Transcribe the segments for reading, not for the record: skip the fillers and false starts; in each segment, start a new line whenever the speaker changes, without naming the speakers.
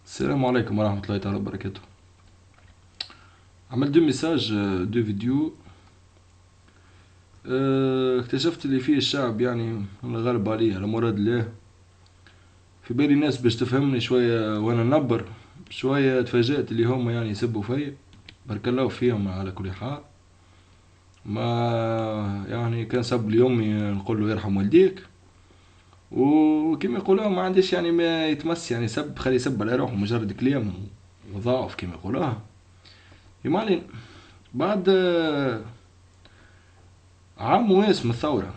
السلام عليكم ورحمة الله تعالى وبركاته. عملت دو ميساج دو فيديو. اكتشفت اللي فيه الشعب يعني الغالب عليه على مراد الله. في بالي ناس باش تفهمني شوية وانا نبر شوية. تفاجأت اللي هم يعني يسبوا فيا. بارك الله فيهم على كل حال. ما يعني كان سب لي امي نقول له يرحم والديك. وكما يقولوا ما عنديش يعني ما يتمس يعني سب خلي يسب على روحه مجرد كلام وضعف كما يقولوها. يما علينا. بعد عام وناس من الثورة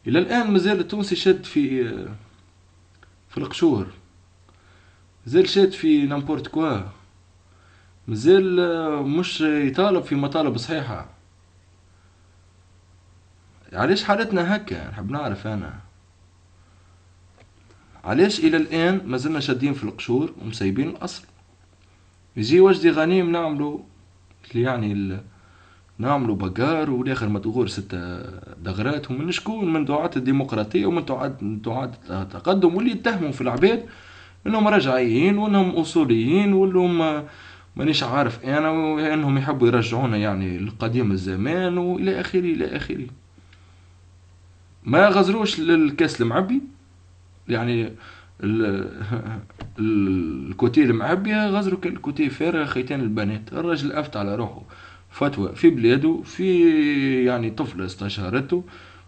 إلى الآن مازال التونسي شاد في القشور. مازال شاد في نامبورت كوا. مازال مش يطالب في مطالب صحيحة. علاش حالتنا هكا نحب نعرف أنا. علاش إلى الآن مازلنا شادين في القشور ومسيبين الأصل. يجي وجدي غنيم نعملو يعني نعملو بقار والاخر مدغور ستة دغرات ومن شكون من دعاة الديمقراطية ومن دعاة التقدم واللي يتهموا في العباد انهم رجعيين وانهم اصوليين وانهم مانيش عارف انا وانهم يحبوا يرجعونا يعني لقديم الزمان والى اخره الى اخره. ما غزروش للكاس المعبي يعني ال- الكوتي المعبي غزروا الكوتي فارغ خيتان البنات. الرجل افتى على روحه فتوى في بلاده في يعني طفلة استشارته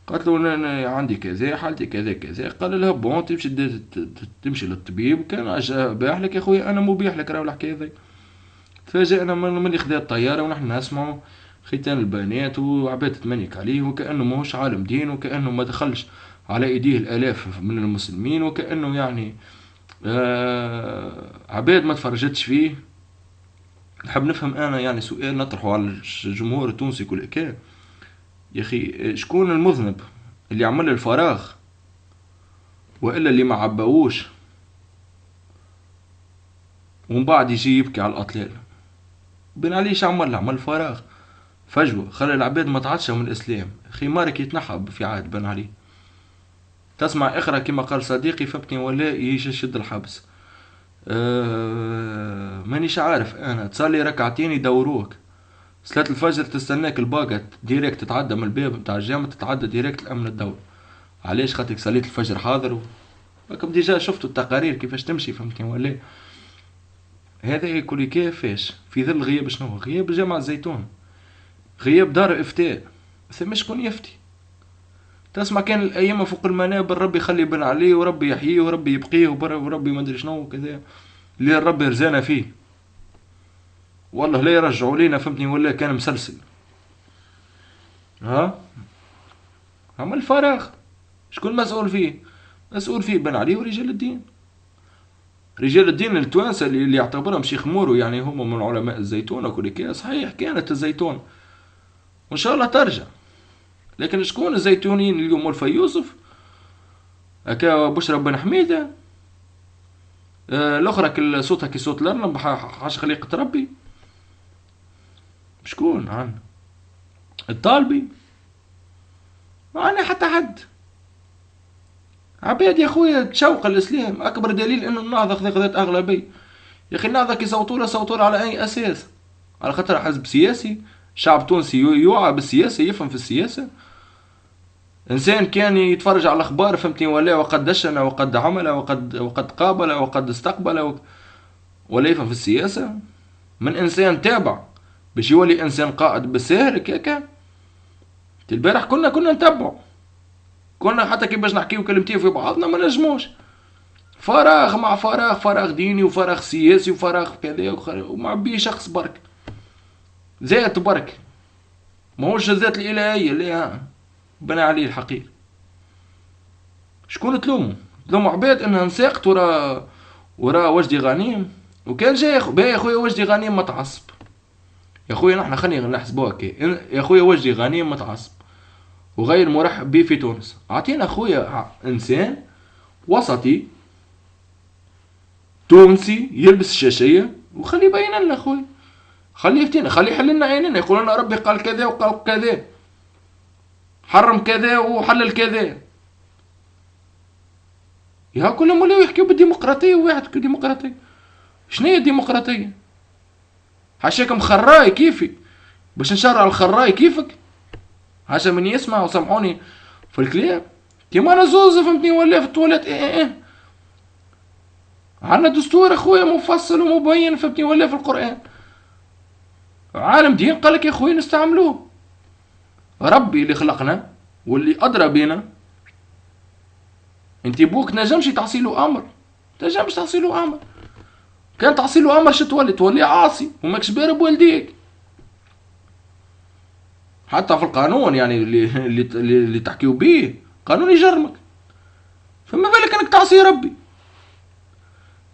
قالت له أنا عندي كذا حالتي كذا كذا. قال لها بون تمشي تمشي للطبيب. كان باح لك يا خويا انا مبيح لك راهو الحكايه ذي. تفاجئنا من اللي خذا الطياره ونحن نسمعوا ختان البنات وعباد تمنيك عليه وكانه ماهوش عالم دين وكانه ما دخلش على ايديه الالاف من المسلمين وكانه يعني عباد ما تفرجتش فيه. نحب نفهم انا يعني سؤال نطرحه على الجمهور التونسي كل كان. يا اخي شكون المذنب اللي عمل الفراغ والا اللي ما عباوش ومن بعد يجي يبكي على الاطلال. بين عليش عمل فراغ فجوة خلى العباد ما تعطش من الاسلام. اخي مارك يتنحى في عهد بن علي. تسمع اخرى كما قال صديقي فابني ولا يشد الحبس. مانيش عارف انا تصلي ركعتين يدوروك. صلاة الفجر تستناك الباقة ديريكت تتعدى من الباب بتاع الجامع تتعدى ديريكت الامن الدولي. علاش خاطرك صليت الفجر حاضر راكم ديجا شفتوا التقارير كيفاش تمشي فهمتني ولا. هذا يقول كيفاش في ظل غياب شنو غياب جامع الزيتون غياب دار افتاء ثم شكون يفتي. تسمع كان الايام فوق المنابر ربي يخلي بن عليه وربي يحييه وربي يبقيه وربي ما ادري شنو وكذا اللي ربي رزانا فيه. والله لا يرجعوا لينا فهمتني ولا كان مسلسل. ها عمل فراغ. شكون مسؤول فيه؟ مسؤول فيه بن علي ورجال الدين. رجال الدين التوانسة اللي يعتبرهم شيخ مورو يعني هم من علماء الزيتون وكل كده صحيح كانت الزيتون وان شاء الله ترجع. لكن شكون الزيتونيين اليوم ولفا يوسف هكا بشرى بن حميدة الاخرى كل صوتها كي صوت الارنب حاش خليقة ربي. شكون عن الطالبي ما عنا حتى حد. عباد يا خويا تشوق الاسلام اكبر دليل انه النهضة خذت اغلبية. يا اخي النهضة كي صوتوا له على اي اساس؟ على خاطر حزب سياسي. شعب تونسي يوعى بالسياسة يفهم في السياسة. انسان كان يتفرج على الاخبار فهمتني ولا وقد دشن وقد عمل وقد قابل وقد استقبل ولا يفهم في السياسة. من انسان تابع باش يولي انسان قائد بالسهل هكاك. البارح كنا نتبعوا. كنا حتى كي باش نحكيو كلمتين في بعضنا ما نجموش. فراغ مع فراغ فراغ ديني وفراغ سياسي وفراغ كذا ومع بيه شخص برك ذات برك ماهوش الذات الالهيه اللي بنى عليه الحقيقه. شكون تلومه؟ تلوموا عباد انها انساقت ورا وجدي غنيم. وكان جاي يا خويا وجدي غنيم متعصب. يا خويا نحن خلينا نحسبوها كي يا خويا وجدي غنيم متعصب وغير مرحب به في تونس. اعطينا خويا انسان وسطي تونسي يلبس الشاشيه وخليه يبين لنا خويا. خليه يفتينا خليه يحل لنا عيننا يقول لنا ربي قال كذا وقال كذا حرم كذا وحلل كذا. يا كلهم ولاو يحكيو بالديمقراطيه وواحد ديمقراطيه. شنو هي الديمقراطيه؟ حاشاك مخراي كيفي باش نشرع الخراي كيفك، حاشا من يسمع وسامحوني في الكلام كيما انا زوز فهمتني ولا في التواليت عندنا دستور اخويا مفصل ومبين فهمتني ولا في القران، عالم دين قالك يا اخويا نستعملوه. ربي اللي خلقنا واللي ادرى بينا، انت بوك نجمش تعصيله امر، تنجمش تعصيله امر. كان تعصيله امر شو تولي عاصي وماكش بار بوالديك. حتى في القانون يعني اللي تحكيو بيه قانون يجرمك، فما بالك انك تعصي ربي.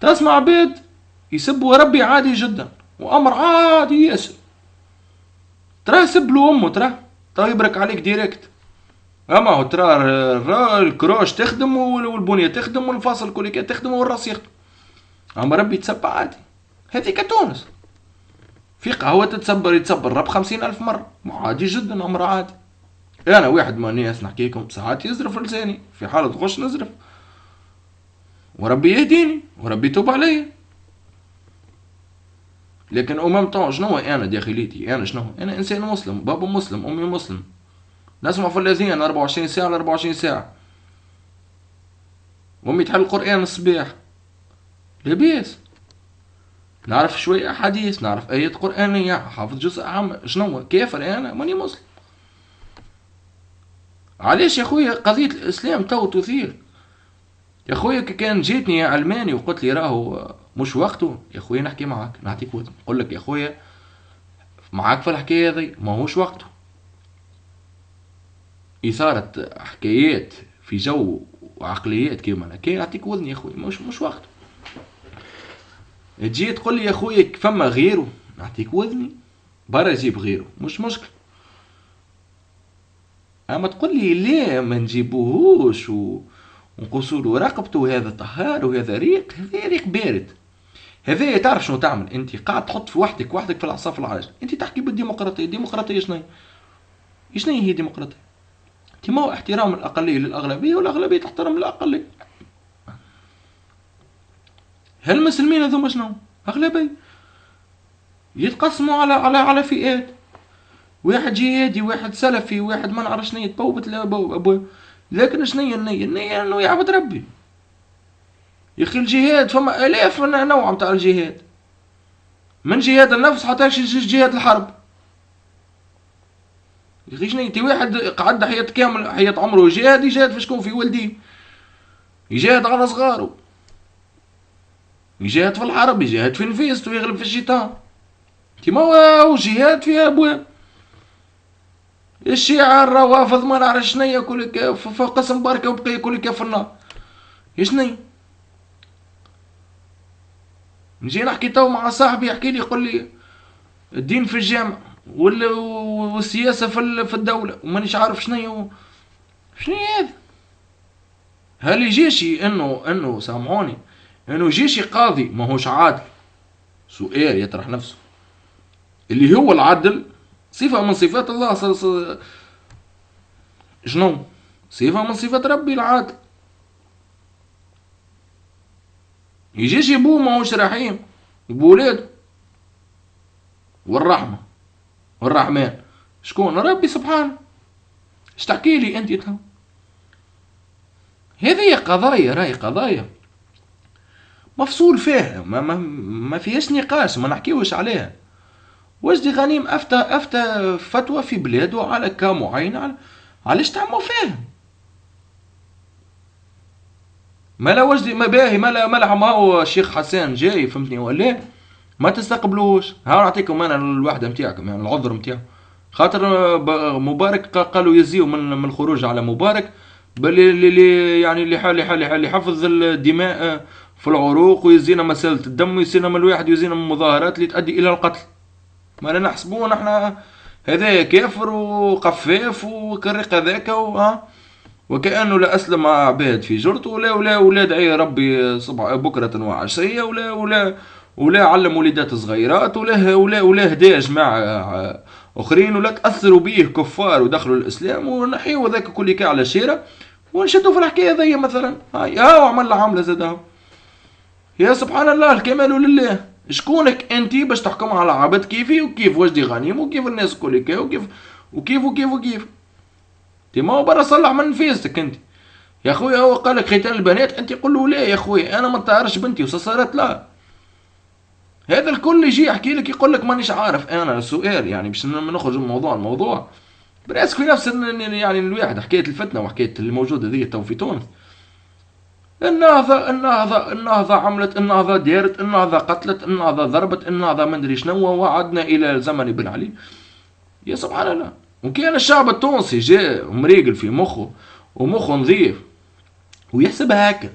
تسمع عباد يسبوا ربي عادي جدا وامر عادي ياسر، تراه سب له امه، تراه يبرك عليك ديريكت. اما هو ترى الكروش تخدم والبنيه تخدم والفاصل كوليكات تخدم والراس يخدم، اما ربي يتسبى عادي. هذيك تونس في قهوة يتسبى الرب 50,000 مرة، عادي جدا امر عادي. انا واحد من الناس نحكيكم ساعات يزرف لساني، في حالة غش نزرف وربي يهديني وربي يتوب علي. لكن امام طون شنو انا داخليتي؟ انا شنو؟ انا انسان مسلم، بابا مسلم، امي مسلم، نسمع في الاذان 24 ساعة ل 24 ساعة، وامي تحل القرآن الصباح لاباس، نعرف شوية أحاديث، نعرف آيات قرآنية، حافظ جزء عام. شنو كافر أنا؟ ماني مسلم. علاش يا خويا قضية الإسلام تو تثير؟ يا خويا كان جيتني يا علماني وقلت لي راهو مش وقته، يا خويا نحكي معاك نعطيك وذن نقول لك يا خويا معاك في الحكاية هذي ماهوش وقته. إثارة حكايات في جو وعقليات كيما أنا كي نعطيك وذن يا خويا مش وقته. تجي تقول لي يا خويا فما غيره، نعطيك وذني برا جيب غيره مش مشكل. اما تقول لي ليه ما نجيبوهوش ونقصوا له رقبته، هذا طهار وهذا ريق، هذا ريق بارد. هذا تعرف شنو تعمل؟ انت قاعد تحط في وحدك في العصا في العجل. انت تحكي بالديمقراطيه، الديمقراطيه شنو هي ديمقراطيه؟ كما هو احترام الاقليه للاغلبيه والاغلبيه تحترم الاقليه. هالمسلمين هذوما شنو؟ اغلبيه يتقسموا على فئات، واحد جهادي واحد سلفي واحد ما نعرف شنو يتبوبت لا. لكن شنو هي النية؟ النية انه يعبد ربي. يا اخي الجهاد فما الاف من نوع متاع الجهاد، من جهاد النفس حتى جهاد الحرب. يا اخي شنو انت واحد قعد حياة كامل حياة عمره يجاهد في شكون؟ في ولديه، يجاهد على صغاره، يجاهد في الحرب، يجاهد في نفيست ويغلب في الشيطان. كيما هو جهاد فيها ابواب. الشيعة الروافض ما نعرف شنيا كلك في قسم بركة وبقية كلك في النار. شنيا نجي نحكي تو مع صاحبي يحكي لي يقول لي الدين في الجامع والسياسة في الدولة ومانيش عارف شنيا هذا. هل يجيشي انه سامعوني انه يجيشي قاضي ما هوش عادل؟ سؤال يطرح نفسه. اللي هو العدل صفة من صفات الله شنو؟ صفة من صفات ربي العادل. يجيش ابوه ماهوش رحيم بولاده، والرحمة والرحمن شكون؟ ربي سبحانه. اش تحكي لي انت تو؟ هذه قضايا، راهي قضايا مفصول فيها، ما فيهاش نقاش، ما نحكيوش عليها. وجدي غنيم افتى فتوى في بلاده على كمعين علاش تعموا فيه. ما لا وجدي ما باهي ما هو الشيخ حسان جاي فهمتني ولا ما تستقبلوش. ها نعطيكم انا الوحده نتاعكم يعني العذر نتاعو، خاطر مبارك قالوا يزيو من الخروج على مبارك باللي يعني اللي حفظ الدماء في العروق ويزينا مسألة الدم ويزينا من الواحد ويزينا من المظاهرات اللي تؤدي الى القتل. ما نحسبوه نحنا هذا كافر وقفاف وكرق ذاك وكأنه لا أسلم عباد في جرته ولا دعي ربي صبح بكرة وعشية ولا علم وليدات صغيرات ولا هدا جماعة أخرين ولا تأثروا به كفار ودخلوا الإسلام ونحيوا ذاك كل على شيرة ونشدوا في الحكايه ذي مثلا. هاي وعمل له عامله زادها. يا سبحان الله، الكمال لله. شكونك انت باش تحكم على عبد كيفي وكيف وجدي غنيم وكيف الناس كلها وكيف وكيف وكيف وكيف؟ انت ما هو برا صلح من نفيستك انت يا خويا. هو قال لك ختان البنات، انت قول له لا يا خويا انا ما نطهرش بنتي وصارت لا. هذا الكل يجي يحكي لك يقول لك مانيش عارف. انا السؤال يعني باش نخرج من الموضوع براسك في نفس يعني الواحد حكايه الفتنه وحكايه اللي موجوده ذي تو في تونس. النهضة عملت، النهضة دارت، النهضة قتلت، النهضة ضربت، النهضة ما ندري شنو، وعدنا إلى زمن بن علي. يا سبحان الله. وكان الشعب التونسي جاء مريقل في مخه ومخه نظيف ويحسبها هكا،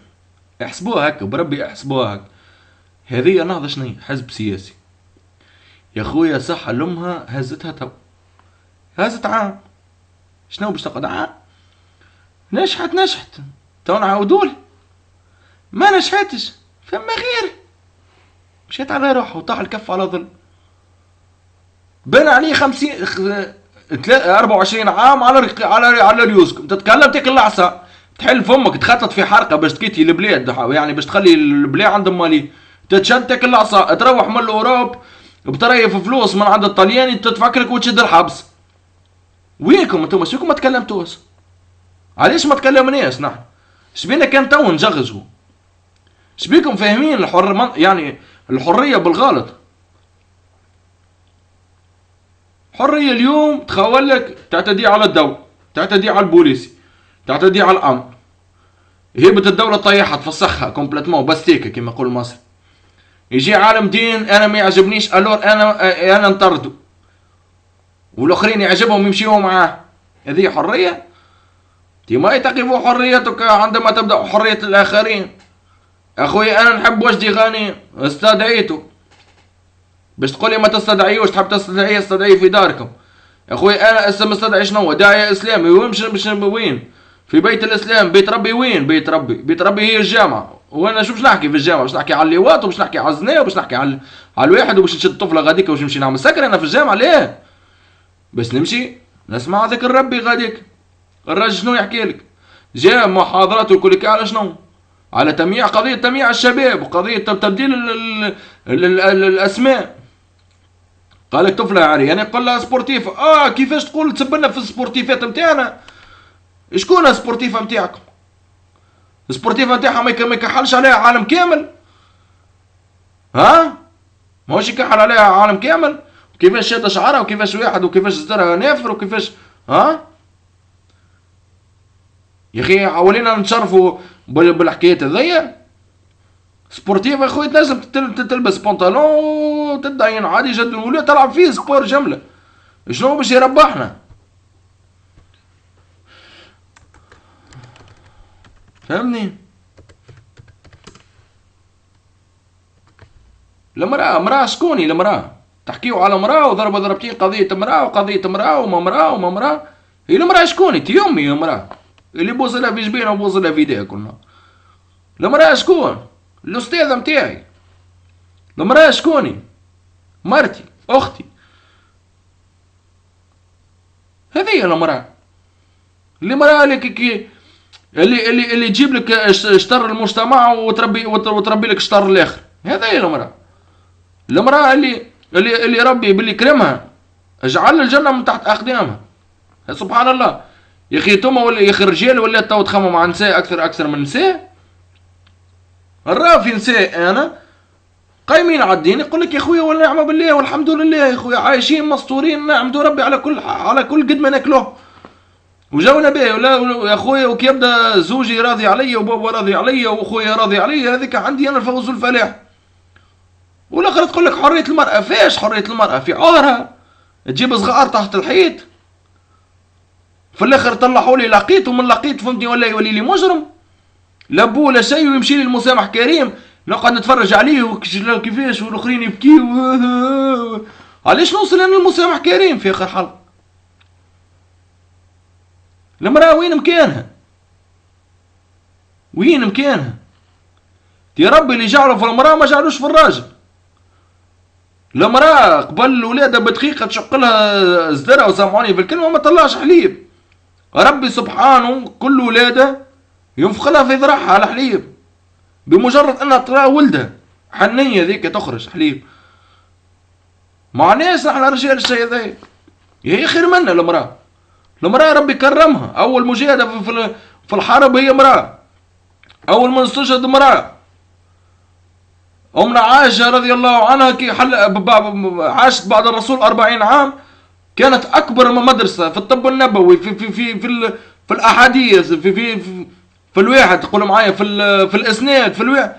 احسبوها هكا بربي احسبوها هكا. هذه نهضة شنو؟ حزب سياسي يا خويا. صح لأمها هزتها تو، هزت عام. شنو باش تقعد عام؟ نجحت تو نعاودوله. ما نجحتش فما غير، مشيت على روحه وطاح الكف على ظل. بنى عليه 24 عام على ريوسكم. تتكلم تاكل العصا، تحل فمك، تخطط في حرقه باش تكيتي البلاد، يعني باش تخلي البلاد عندهم مالي. تتشد تاكل العصا، تروح من الاوروب بتريف فلوس من عند الطلياني، تتفكرك وتشد الحبس. وينكم انتم؟ شبيكم ما تكلمتوش؟ علاش ما تكلمناش نحن؟ شبينا كان تو نجغزوا؟ شبيكم فاهمين يعني الحريه بالغلط؟ حريه اليوم تخول لك تعتدي على الدولة، تعتدي على البوليسي، تعتدي على الامن. هيبة الدولة طيحها تفسخها كومبليتمون باستيكا كما يقول المصري. يجي عالم دين انا ما يعجبنيش الور انا نطرده، والاخرين يعجبهم يمشيوا معاه. هذه حريه؟ ما يتقفوا حريتك عندما تبدا حريه الاخرين. اخوي انا نحب وجدي غنيم، استدعيته باش تقول لي ما تستدعيوش؟ تحب تستدعيه استدعيه في داركم. اخوي انا اسم استدعي شنو؟ داعية اسلامي. وين؟ في بيت الاسلام. بيت ربي وين؟ بيت ربي هي الجامعة. وانا شو باش نحكي في الجامعة؟ باش نحكي على اللواط وباش نحكي على الزنا وباش نحكي على الواحد وباش نشد طفلة غاديك وباش نمشي نعمل سكر انا في الجامعة؟ ليه؟ بس نمشي نسمع ذكر ربي غاديك. الراجل شنو يحكي لك؟ جاء محاضرات وكل على شنو؟ على قضية تمييع الشباب وقضية تبديل الاسماء. قال لك طفله عاري يعني قول لها سبورتيف. كيفاش تقول تسبنا في السبورتيفات نتاعنا؟ شكون السبورتيفه نتاعكم؟ السبورتيفه نتاعها ما يكحلش عليها عالم كامل. ماهوش يكحل عليها عالم كامل. وكيفاش شاد شعرها وكيفاش واحد وكيفاش زدرها نافر وكيفاش يا اخي ولينا نتشرفوا بالحكايات هذيا. سبورتيف يا خويا لازم تلبس بنطلون تدعين عادي جدا ولا تلعب فيه سبور جمله. شنو باش يربحنا؟ فهمني؟ المرأة شكوني المرأة؟ تحكيو على مرأة ضربتين قضية مرأة وقضية مرأة وما مرأة. هي المرأة شكوني؟ تي امي المرأة اللي بوص لها في جبينها وبوص لها في يديها كلها. المرأة شكون؟ الأستاذة متاعي. المرأة شكوني؟ مرتي، أختي. هذه هي المرأة. المرأة اللي تجيب لك شطر المجتمع وتربي لك شطر الآخر. هذا هي المرأة. المرأة اللي ربي باللي كرمها اجعل الجنة من تحت أقدامها. سبحان الله يا أخي. توما ولا يا أخي الرجال ولا تو تخمم مع نساء أكثر من نساء. الرا في نساء أنا قايمين على الدين يقول لك يا خويا والنعمة بالله والحمد لله يا خويا عايشين مستورين نعمدوا ربي على كل قد ما ناكلوه وجاونا به. ولا يا خويا وكي يبدا زوجي راضي عليا وبابا راضي عليا واخويا راضي عليا هذيك عندي انا الفوز والفلاح. والاخر تقول لك حرية المرأة. فاش حرية المرأة؟ في عهرها تجيب صغار تحت الحيط في الاخر طلعوا لي لقيت ومن لقيت فهمتني ولا يولي لي مجرم لا بو لا شيء ويمشي لي المسامح كريم نقعد نتفرج عليه كيفاش والاخرين يبكيوا. علاش نوصل انا المسامح كريم في اخر حلقة؟ المرأة وين مكانها؟ وين مكانها؟ يا ربي اللي جعله في المرأة ما جعلوش في الراجل. المرأة قبل الولادة بدقيقة تشق لها زدرة وسامحوني في الكلمة ما طلعش حليب. ربي سبحانه كل ولادة ينفخ لها في ذراعها على حليب، بمجرد انها ترى ولدها حنية ذيك تخرج حليب. معناش احنا رجال الشيء ذا، هي خير منا المرأة. المرأة ربي كرمها، اول مجاهدة في الحرب هي امرأة، اول من استشهد امرأة. أمنا عائشة رضي الله عنها كي عاشت بعد الرسول 40 عام، كانت أكبر مدرسة في الطب النبوي في الأحاديث في الواحد تقول معايا في الإسناد في الواحد،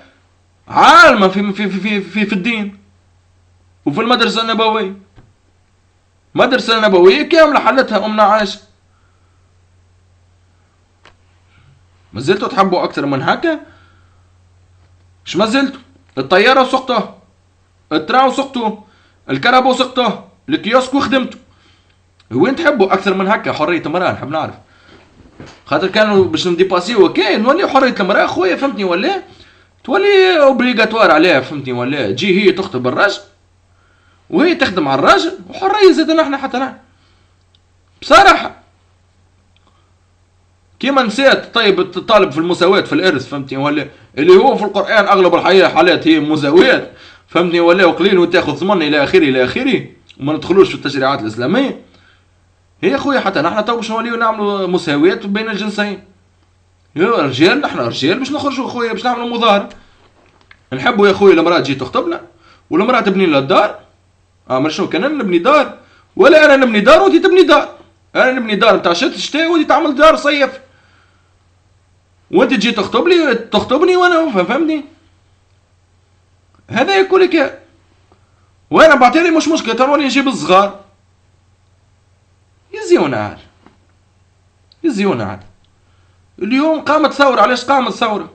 عالمة في الدين وفي المدرسة النبوية. مدرسة نبوية كاملة حلتها أمنا عائشة. ما زلتوا تحبوا أكثر من هكا؟ مش ما زلتوا؟ الطيارة وسقطه، التراو وسقطه، الكرب وسقطه، الكيوسك وخدمته. وين تحبوا اكثر من هكا حريه المراه؟ نحب نعرف، خاطر كانوا باش نديباسيو كاين نولي حريه المراه خويا، فهمتني ولا تولي اوبليغاتوار عليها، فهمتني ولا تجي هي تخطب الراجل وهي تخدم على الراجل، وحريه زادنا احنا حتى نحن بصراحه. كيما نسيت طيب الطالب في المساواة في الإرث، فهمتني ولا اللي هو في القرآن أغلب الحالات هي مساواة، فهمتني ولا وقليل وتاخذ ثمن إلى آخره إلى آخره، وما ندخلوش في التشريعات الإسلامية. هي خويا حتى نحن تو باش نوليو نعملوا مساواة بين الجنسين. يا رجال نحن رجال باش نخرجوا خويا باش نعملوا مظاهرة. نحبوا يا خويا المرأة تجي تخطبنا والمرأة تبني لنا الدار. مر شنو كان أنا نبني دار ولا أنا نبني دار وأنت تبني دار؟ أنا نبني دار نتاع شتاء وأنت تعمل دار صيف، وأنت تجي تخطبني وأنا فهمني. هذا يقول لك وأنا بعتلي مش مشكلة تروني نجيب الصغار يزيونا عاد يزيونا عاد. اليوم قامت ثورة، علاش قامت ثورة؟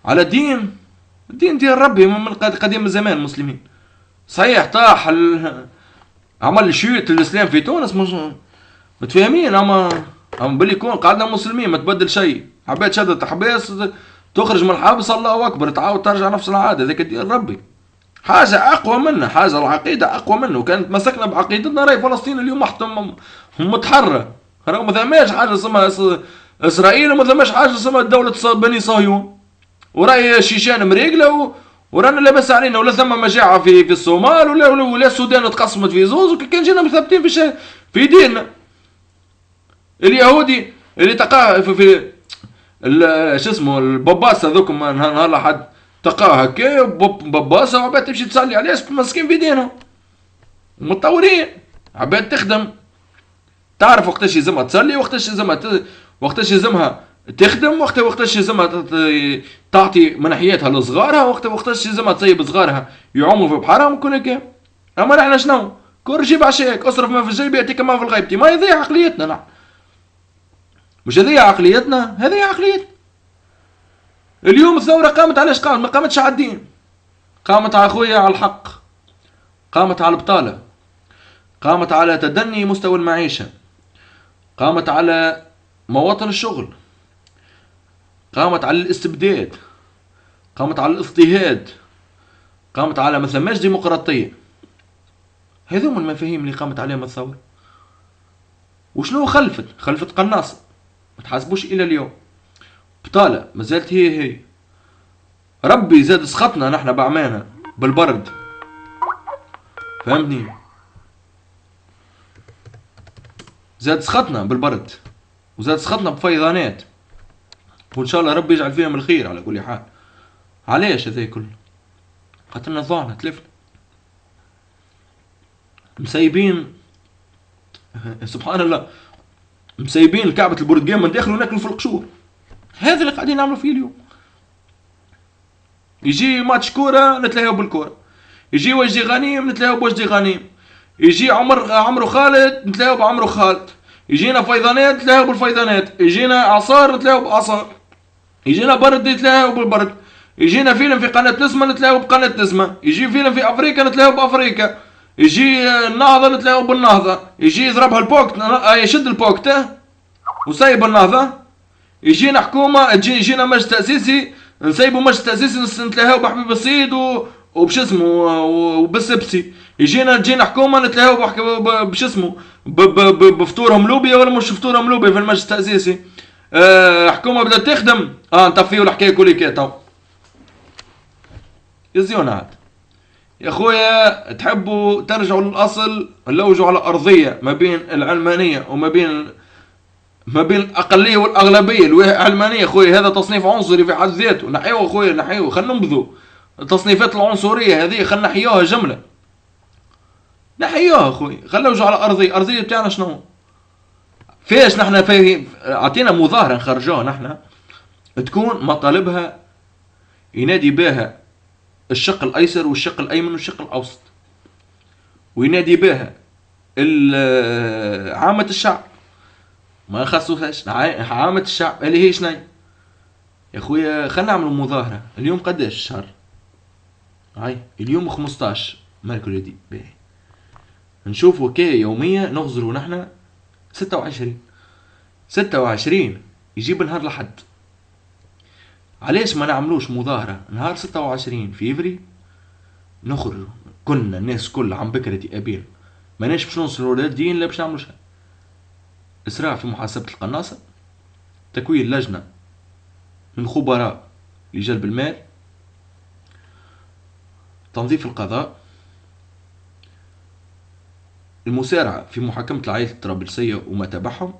على الدين ديال ربي من قديم الزمان المسلمين. صحيح طاح عمل شيوت الاسلام في تونس مش متفاهمين، اما باللي يكون قعدنا مسلمين ما تبدل شيء. عباد شدت حباس تخرج من الحبس الله اكبر تعاود ترجع نفس العاده، ذيك ديال ربي. حاجه اقوى منها، حاجه العقيده اقوى منه. كانت مسكنا بعقيدتنا راي فلسطين اليوم متحرر، رغم ما ثماش حاجه اسمها اسرائيل وما ثماش حاجه اسمها دوله بني صهيون، وراي الشيشان مريقله ورانا لاباس علينا، ولا ثم مجاعه في الصومال ولا السودان تقسمت في زوز، وكان جينا مثبتين في ديننا. اليهودي اللي تقاه في شو اسمه الباباس هذوك نهار لحد تقاه هكا باباسه وعباد تمشي تصلي عليه مسكين في دينهم متطورين. عباد تخدم تعرف وقتاش يلزمها تصلي، وقتاش يلزمها تخدم، وقتاش يلزمها تعطي منحياتها لصغارها، وقتاش يلزمها تصيب صغارها يعوموا في بحرهم وكل هكا. اما نحن شنو؟ كل جيب عشاك اصرف ما في الجيب ياتيك ما في الغيبتي. ما هذه عقليتنا نحن، مش هذه عقليتنا، هذه عقليتنا. اليوم الثورة قامت علاش قامت؟ ما قامتش على الدين، قامت على خويا على الحق، قامت على البطالة، قامت على تدني مستوى المعيشة، قامت على مواطن الشغل، قامت على الاستبداد، قامت على الاضطهاد، قامت على ما ثماش ديمقراطية. هذوما المفاهيم اللي قامت عليهم الثورة. وشنو خلفت قناصة ما تحاسبوش إلى اليوم. بطالة ما زالت هي ربي زاد سخطنا نحن بعمانا بالبرد، فهمتني؟ زاد سخطنا بالبرد وزاد سخطنا بفيضانات، وان شاء الله ربي يجعل فيهم الخير على كل حال. علاش هذا كله؟ خاطرنا ضعنا تلفنا مسيبين سبحان الله، مسيبين كعبة البرتقال من داخل وناكلوا في القشور. هذا اللي قاعدين نعملوا فيه اليوم. يجي ماتش كورة نتلاهوا بالكورة، يجي وجدي غنيم نتلاهوا بوجدي غنيم، يجي عمرو خالد نتلاهوا بعمرو خالد، يجينا فيضانات نتلاهوا بالفيضانات، يجينا اعصار نتلاهوا باعصار، يجينا برد نتلاهوا بالبرد، يجينا فيلم في قناة نسمة نتلاهوا بقناة نسمة، يجي فيلم في افريقيا نتلاهوا بافريقيا، يجي النهضة نتلاهوا بالنهضة، يجي يضربها البوكت يشد البوكت وسايب النهضة، يجينا حكومة يجينا مجلس تأسيسي نسيبوا مجلس تأسيسي نتلاهوا بحبيب السيد وبش اسمه وبالسبسي، جينا حكومة نتلاهوا بش اسمه بفطورهم لوبيا ولا مش فطورهم لوبيا في المجلس التأسيسي، حكومه بدات تخدم، نطفيو الحكايه كل كي تو يزيونات. يا خويا تحبوا ترجعوا للاصل، نلوجوا على ارضيه ما بين العلمانيه وما بين الاقليه والاغلبيه. العلمانيه خويا هذا تصنيف عنصري في حد ذاته، نحيوه خويا نحيوه، خلينا ننبذوا التصنيفات العنصريه هذه، خلينا نحيوها جمله، نحيوها خويا، خلينا نرجعوا على ارضيه بتاعنا شنو فيش نحن فيه. اعطينا مظاهره نخرجوها نحن تكون مطالبها ينادي بها الشق الايسر والشق الايمن والشق الاوسط، وينادي بها عامة الشعب، ما نخصوهاش عامة الشعب اللي هي شنو. يا خويا خلينا نعملوا مظاهرة اليوم قداش الشهر؟ هاي اليوم 15 ميركوريدي باهي، نشوفوا كي يومية نغزروا نحن 26 يجيب نهار لحد. علاش ما نعملوش مظاهرة نهار 26 فيفري نخرج كنا الناس كل عم بكرة أبين، ماناش باش نوصلوا للدين، لا باش نعملوا شيء. إسراع في محاسبة القناصة، تكوين لجنة من خبراء لجلب المال، تنظيف القضاء، المسارعة في محاكمة العائلات الطرابلسية وما تبعهم،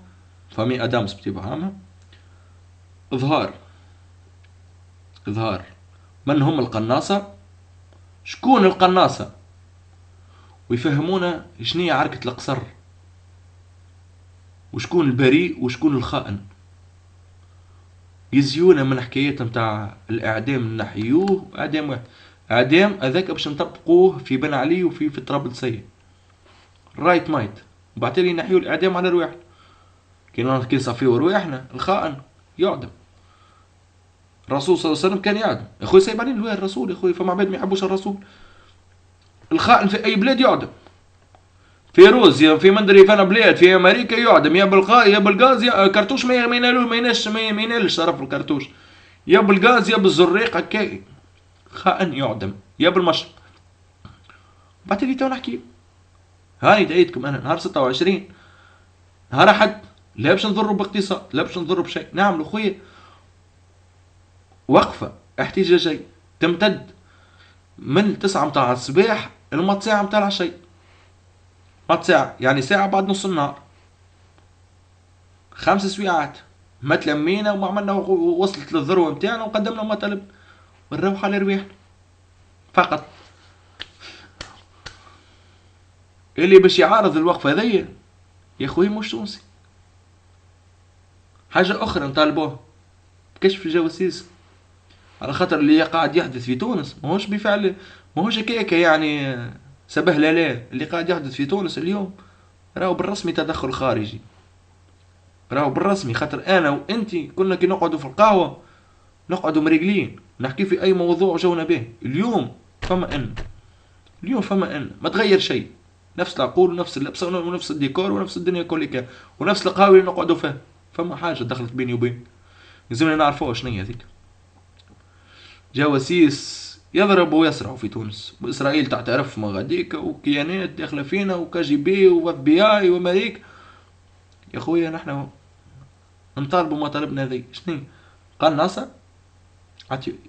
فامي أدامس بطبيعة عامة، إظهار من هم القناصة، شكون القناصة، ويفهمونا شنية عركة القصر، وشكون البريء وشكون الخائن. يزيونا من حكايات متاع الإعدام نحيوه، إعدام واحد، إعدام هذاك باش نطبقوه في بن علي وفي طرابلسية رايت مايت، وبعتالي نحيو الإعدام على رواحنا. كي نصفيو رواحنا الخائن يعدم. الرسول صلى الله عليه وسلم كان يعدم يا خويا، سايب عليه الوالد الرسول يا خويا، فما عباد ما يحبوش الرسول. الخائن في أي بلاد يعدم، في روسيا في مندري فانا بلاد في امريكا يعدم، يا بالغاز يا بالغاز يا كرتوش ما ينالش شرف الكرتوش، يا بالغاز يا بالزريق هكاك خائن يعدم، يا بالمشرق. بعد اللي تو نحكي هاني دعيتكم انا نهار 26 نهار احد، لا باش نضروا باقتصاد لا باش نضروا بشيء، نعملوا خويا وقفه احتجاجيه تمتد من 9 متاع الصباح لما ساعه متاع العشيه، ساعة يعني ساعة بعد نص النهار، 5 سويعات ما تلمينا وما عملنا، وصلت للذروة متاعنا وقدمنا مطالب ونروح على رواحنا فقط. اللي باش يعارض الوقفة هذيا يا خويا مش تونسي. حاجة أخرى نطالبوها بكشف الجواسيس، على خاطر اللي قاعد يحدث في تونس ماهوش بفعل، ماهوش هكاكا يعني سبهلله. اللي قاعد يحدث في تونس اليوم راهو بالرسمي تدخل خارجي، راهو بالرسمي. خاطر انا وانتي كنا كي نقعدوا في القهوه نقعدوا مريقلين نحكي في اي موضوع جونا به. اليوم فما ان ما تغير شيء، نفس العقول ونفس اللبسه ونفس الديكور ونفس الدنيا كلها ونفس القهاوي اللي نقعدوا فيها. فما حاجه دخلت بيني وبين، لازمنا نعرفوها شنو هي هذيك. جواسيس يضربوا ويسرعوا في تونس، واسرائيل تعترف مغاديك، وكيانات داخله فينا، وكي جي بي واف بي اي وامريكا. يا خويا نحن نطالبوا مطالبنا ذي شنو قناصة.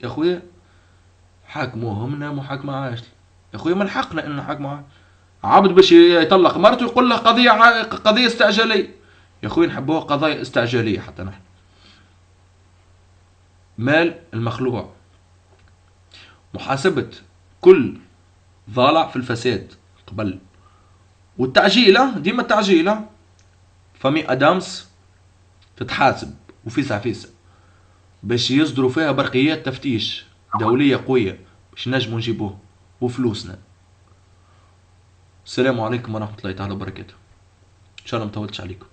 يا خويا حاكموهمنا محاكمة عاجلة، يا خويا من حقنا ان نحاكموا عبد باش يطلق مرته يقول له قضية استعجالية. يا خويا نحبوها قضايا استعجالية حتى نحن. مال المخلوع، محاسبة كل ضالع في الفساد قبل، والتعجيلة ديما التعجيلة. فامي ادامس تتحاسب وفيسع فيسع باش يصدروا فيها برقيات تفتيش دولية قوية باش نجموا نجيبوه وفلوسنا. السلام عليكم ورحمة الله تعالى وبركاته. ان شاء الله مطولتش عليكم.